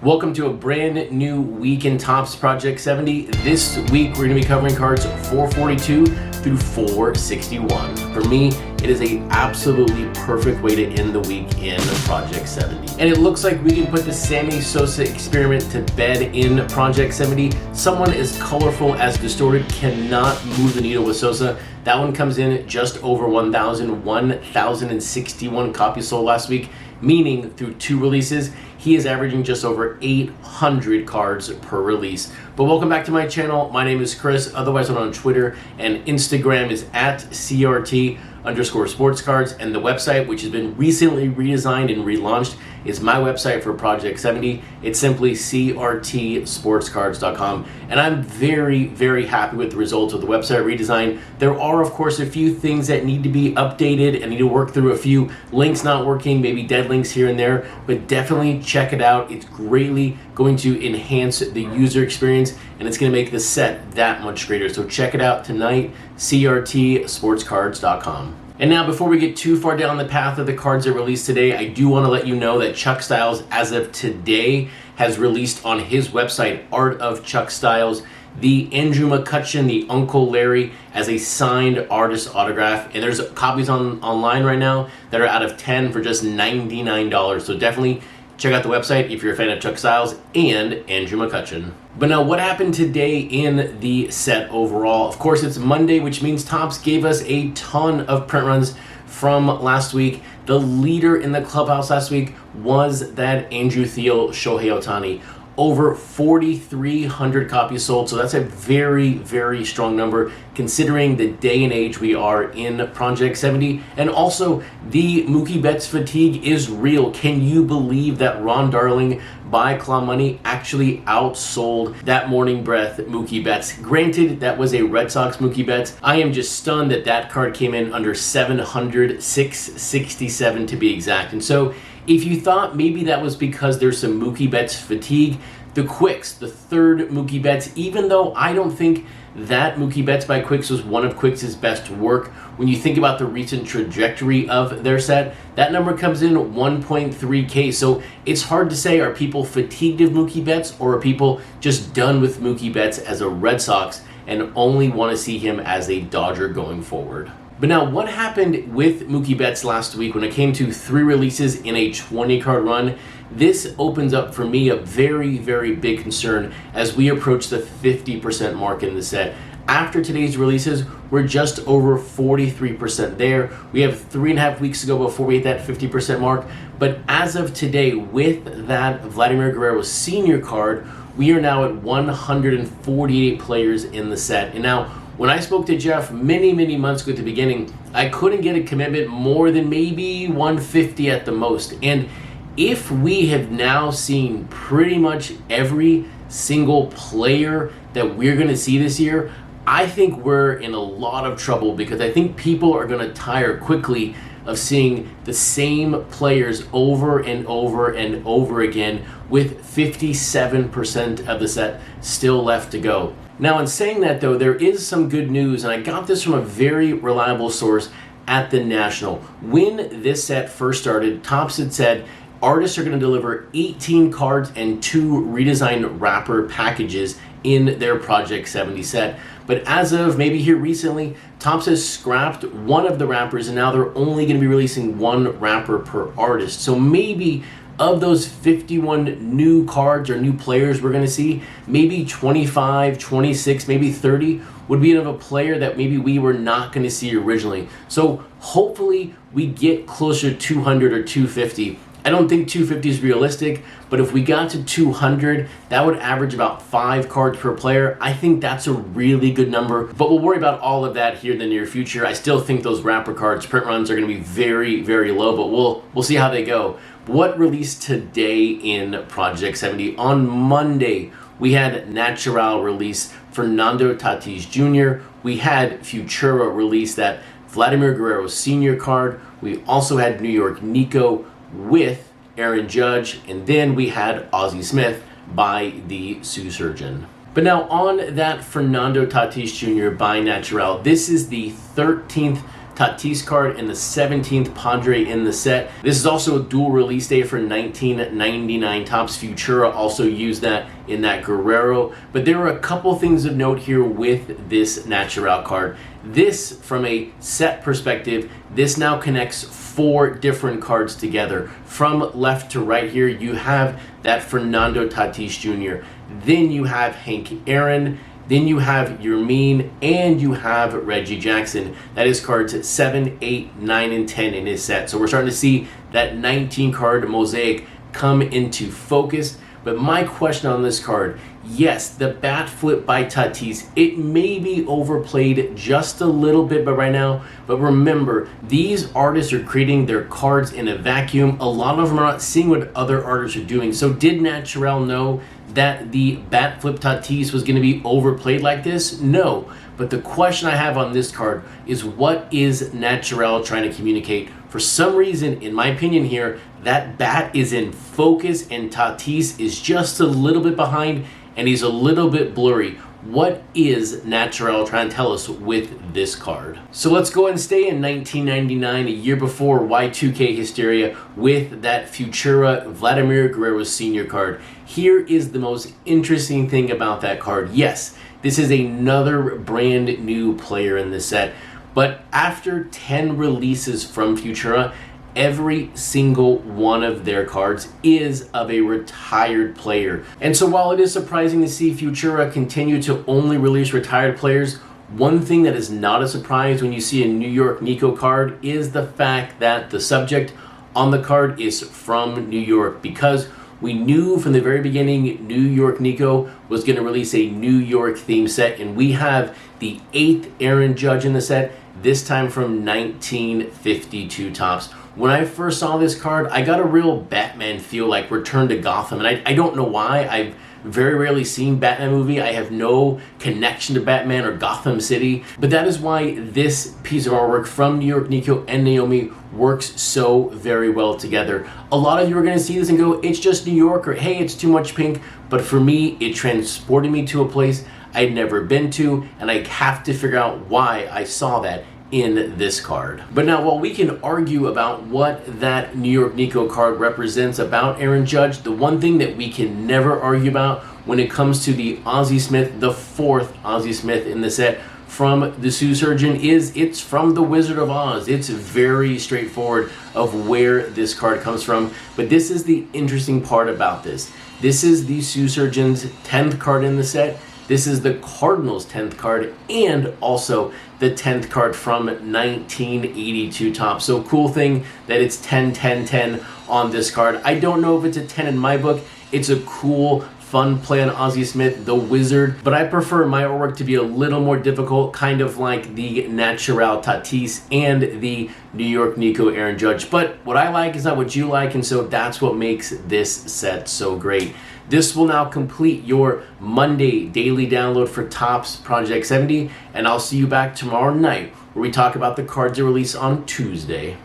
Welcome to a brand new week in Topps Project 70. This week we're going to be covering cards 442 through 461. For me, it is an absolutely perfect way to end the week in Project 70. And it looks like we can put the Sammy Sosa experiment to bed in Project 70. Someone as colorful as Distorted cannot move the needle with Sosa. That one comes in just over 1,061 copies sold last week, meaning through 2 releases, he is averaging just over 800 cards per release. But welcome back to my channel. My name is Chris, otherwise I'm on Twitter, and Instagram is at CRT_Sportscards, and the website, which has been recently redesigned and relaunched, is my website for Project 70. It's simply CRTSportscards.com, and I'm very, very happy with the results of the website redesign. There are, of course, a few things that need to be updated and need to work through, a few links not working, maybe dead links here and there, but definitely check it out. It's greatly going to enhance the user experience, and it's going to make the set that much greater. So check it out tonight, CRTSportscards.com. And now, before we get too far down the path of the cards that released today, I do want to let you know that Chuck Styles, as of today, has released on his website, Art of Chuck Styles, the Andrew McCutcheon, the Uncle Larry, as a signed artist autograph. And there's copies online right now that are out of 10 for just $99. So definitely check out the website if you're a fan of Chuck Styles and Andrew McCutcheon. But now, what happened today in the set overall? Of course, it's Monday, which means Topps gave us a ton of print runs from last week. The leader in the clubhouse last week was that Andrew Thiel Shohei Ohtani. Over 4,300 copies sold, so that's a very, very strong number considering the day and age we are in Project 70. And also, the Mookie Betts fatigue is real. Can you believe that Ron Darling by Claw Money actually outsold that Morning Breath Mookie Betts? Granted, that was a Red Sox Mookie Betts. I am just stunned that that card came in under 700, 667 to be exact. And so, if you thought maybe that was because there's some Mookie Betts fatigue, the Quicks, the third Mookie Betts, even though I don't think that Mookie Betts by Quicks was one of Quicks' best work, when you think about the recent trajectory of their set, that number comes in 1.3K. So it's hard to say, are people fatigued of Mookie Betts, or are people just done with Mookie Betts as a Red Sox and only want to see him as a Dodger going forward? But now, what happened with Mookie Betts last week when it came to 3 releases in a 20-card run? This opens up for me a very, very big concern as we approach the 50% mark in the set. After today's releases, we're just over 43% there. We have 3.5 weeks to go before we hit that 50% mark. But as of today, with that Vladimir Guerrero senior card, we are now at 148 players in the set. And now, when I spoke to Jeff many, many months ago at the beginning, I couldn't get a commitment more than maybe 150 at the most. And if we have now seen pretty much every single player that we're going to see this year, I think we're in a lot of trouble, because I think people are going to tire quickly of seeing the same players over and over and over again, with 57% of the set still left to go. Now, in saying that though, there is some good news, and I got this from a very reliable source at the National. When this set first started, Topps had said artists are going to deliver 18 cards and 2 redesigned wrapper packages in their Project 70 set. But as of maybe here recently, Topps has scrapped one of the wrappers, and now they're only going to be releasing 1 wrapper per artist. So maybe of those 51 new cards or new players we're going to see, maybe 25, 26, maybe 30 would be of a player that maybe we were not going to see originally. So hopefully we get closer to 200 or 250. I don't think 250 is realistic, but if we got to 200, that would average about 5 cards per player. I think that's a really good number, but we'll worry about all of that here in the near future. I still think those wrapper cards print runs are going to be very, very low, but we'll see how they go. What released today in Project 70? On Monday, we had Natural release Fernando Tatis Jr. We had Futura release that Vladimir Guerrero senior card. We also had New York Nico with Aaron Judge, and then we had Aussie Smith by the Sioux Surgeon. But now on that Fernando Tatis Jr. by Natural, this is the 13th Tatis card and the 17th Padre in the set. This is also a dual release day for 1999 Topps. Futura also used that in that Guerrero. But there are a couple things of note here with this Natural card. This, from a set perspective, this now connects 4 different cards together. From left to right here, you have that Fernando Tatis Jr. Then you have Hank Aaron. Then you have Yermin, and you have Reggie Jackson. That is cards 7, 8, 9, and 10 in his set. So we're starting to see that 19 card mosaic come into focus. But my question on this card, yes, the bat flip by Tatis, it may be overplayed just a little bit by right now, but remember, these artists are creating their cards in a vacuum. A lot of them are not seeing what other artists are doing. So did Natural know that the bat flip Tatis was going to be overplayed like this? No. But the question I have on this card is, what is Natural trying to communicate? For some reason, in my opinion here, that bat is in focus and Tatis is just a little bit behind and he's a little bit blurry. What is Natural trying to tell us with this card? So let's go and stay in 1999, a year before Y2K hysteria, with that Futura Vladimir Guerrero Sr. card. Here is the most interesting thing about that card. Yes, this is another brand new player in the set, but after 10 releases from Futura, every single one of their cards is of a retired player. And so while it is surprising to see Futura continue to only release retired players, one thing that is not a surprise when you see a New York Nico card is the fact that the subject on the card is from New York, because we knew from the very beginning New York Nico was going to release a New York theme set, and we have the 8th Aaron Judge in the set, this time from 1952 Topps. When I first saw this card, I got a real Batman feel, like Return to Gotham, and I don't know why. I've very rarely seen Batman movie. I have no connection to Batman or Gotham City, but that is why this piece of artwork from New York Nico and Naomi works so very well together. A lot of you are going to see this and go, it's just New York, or hey, it's too much pink, but for me, it transported me to a place I'd never been to, and I have to figure out why I saw that in this card. But now, while we can argue about what that New York Nico card represents about Aaron Judge, the one thing that we can never argue about when it comes to the Aussie Smith, the 4th Aussie Smith in the set from the Sioux Surgeon, is it's from the Wizard of Oz. It's very straightforward of where this card comes from. But this is the interesting part about this. This is the Sioux Surgeon's 10th card in the set. This is the Cardinals' 10th card, and also the 10th card from 1982 Topps. So cool thing that it's 10, 10, 10 on this card. I don't know if it's a 10 in my book. It's a cool, fun play on Aussie Smith, the Wizard, but I prefer my artwork to be a little more difficult, kind of like the Natural Tatis and the New York Nico Aaron Judge. But what I like is not what you like, and so that's what makes this set so great. This will now complete your Monday daily download for Topps Project 70, and I'll see you back tomorrow night where we talk about the cards that release on Tuesday.